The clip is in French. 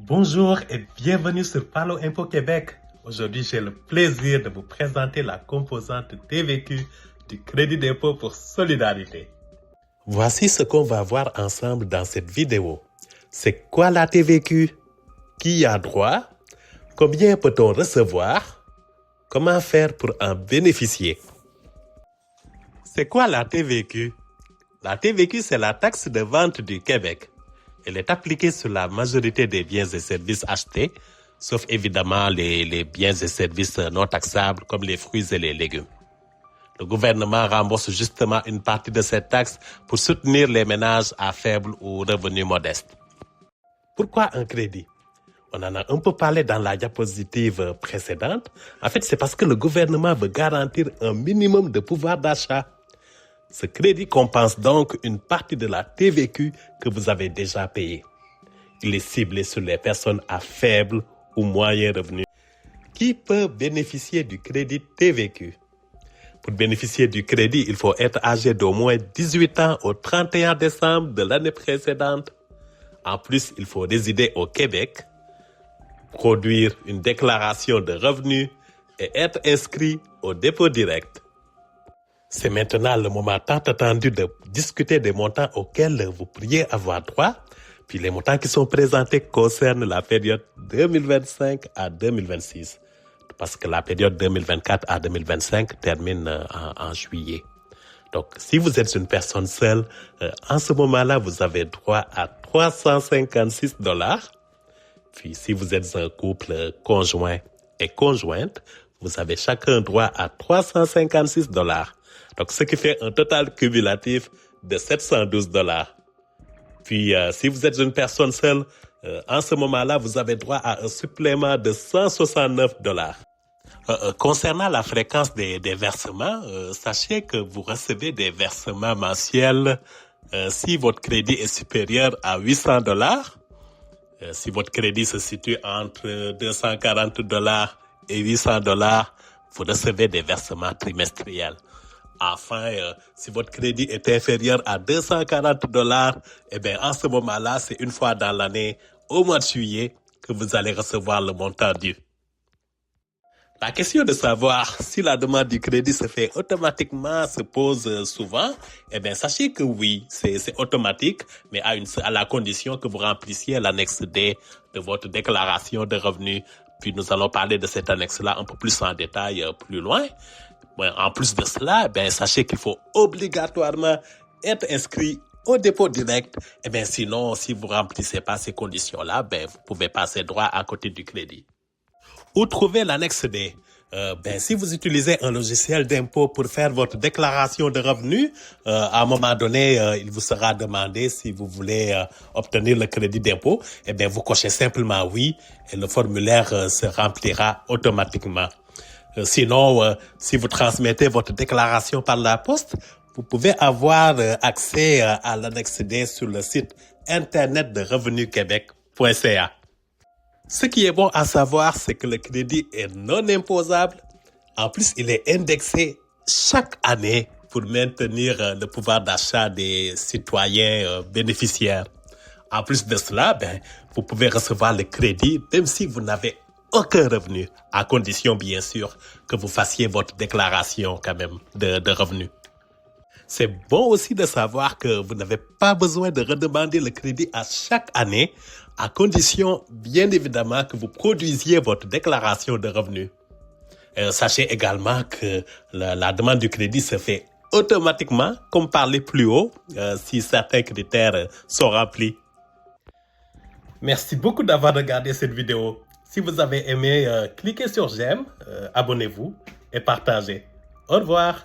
Bonjour et bienvenue sur Parlons Impôt Québec. Aujourd'hui, j'ai le plaisir de vous présenter la composante TVQ du crédit d'impôt pour solidarité. Voici ce qu'on va voir ensemble dans cette vidéo. C'est quoi la TVQ? Qui y a droit? Combien peut-on recevoir? Comment faire pour en bénéficier? C'est quoi la TVQ? La TVQ, c'est la taxe de vente du Québec. Elle est appliquée sur la majorité des biens et services achetés, sauf évidemment les biens et services non taxables comme les fruits et les légumes. Le gouvernement rembourse justement une partie de cette taxe pour soutenir les ménages à faible ou revenus modestes. Pourquoi un crédit? On en a un peu parlé dans la diapositive précédente. En fait, c'est parce que le gouvernement veut garantir un minimum de pouvoir d'achat. Ce crédit compense donc une partie de la TVQ que vous avez déjà payée. Il est ciblé sur les personnes à faible ou moyen revenu. Qui peut bénéficier du crédit TVQ? Pour bénéficier du crédit, il faut être âgé d'au moins 18 ans au 31 décembre de l'année précédente. En plus, il faut résider au Québec, produire une déclaration de revenus et être inscrit au dépôt direct. C'est maintenant le moment tant attendu de discuter des montants auxquels vous pourriez avoir droit. Puis les montants qui sont présentés concernent la période 2025 à 2026. Parce que la période 2024 à 2025 termine en juillet. Donc, si vous êtes une personne seule, en ce moment-là, vous avez droit à 356 $. Puis, si vous êtes un couple conjoint et conjointe, vous avez chacun droit à 356 $. Donc, ce qui fait un total cumulatif de 712 $. Puis, si vous êtes une personne seule, en ce moment-là, vous avez droit à un supplément de 169 $. Concernant la fréquence des versements, sachez que vous recevez des versements mensuels si votre crédit est supérieur à 800 $. Si votre crédit se situe entre 240 $ et 800 $, vous recevez des versements trimestriels. Enfin, si votre crédit est inférieur à 240 $, eh bien, en ce moment-là, c'est une fois dans l'année, au mois de juillet, que vous allez recevoir le montant dû. La question de savoir si la demande du crédit se fait automatiquement se pose souvent. Eh bien, sachez que oui, c'est automatique, mais à la condition que vous remplissiez l'annexe D de votre déclaration de revenus. Puis nous allons parler de cette annexe-là un peu plus en détail plus loin. En plus de cela, sachez qu'il faut obligatoirement être inscrit au dépôt direct. Sinon, si vous remplissez pas ces conditions-là, vous pouvez passer droit à côté du crédit. Où trouver l'annexe D? Si vous utilisez un logiciel d'impôt pour faire votre déclaration de revenus, à un moment donné, il vous sera demandé si vous voulez obtenir le crédit d'impôt. Vous cochez simplement oui et le formulaire se remplira automatiquement. Sinon, si vous transmettez votre déclaration par la poste, vous pouvez avoir accès à l'annexe D sur le site internet de revenuquebec.ca. Ce qui est bon à savoir, c'est que le crédit est non imposable. En plus, il est indexé chaque année pour maintenir le pouvoir d'achat des citoyens bénéficiaires. En plus de cela, vous pouvez recevoir le crédit même si vous n'avez aucun revenu, à condition bien sûr que vous fassiez votre déclaration quand même de revenus. C'est bon aussi de savoir que vous n'avez pas besoin de redemander le crédit à chaque année, à condition bien évidemment que vous produisiez votre déclaration de revenus. Sachez également que la demande du crédit se fait automatiquement, comme parlé plus haut, si certains critères sont remplis. Merci beaucoup d'avoir regardé cette vidéo. Si vous avez aimé, cliquez sur j'aime, abonnez-vous et partagez. Au revoir.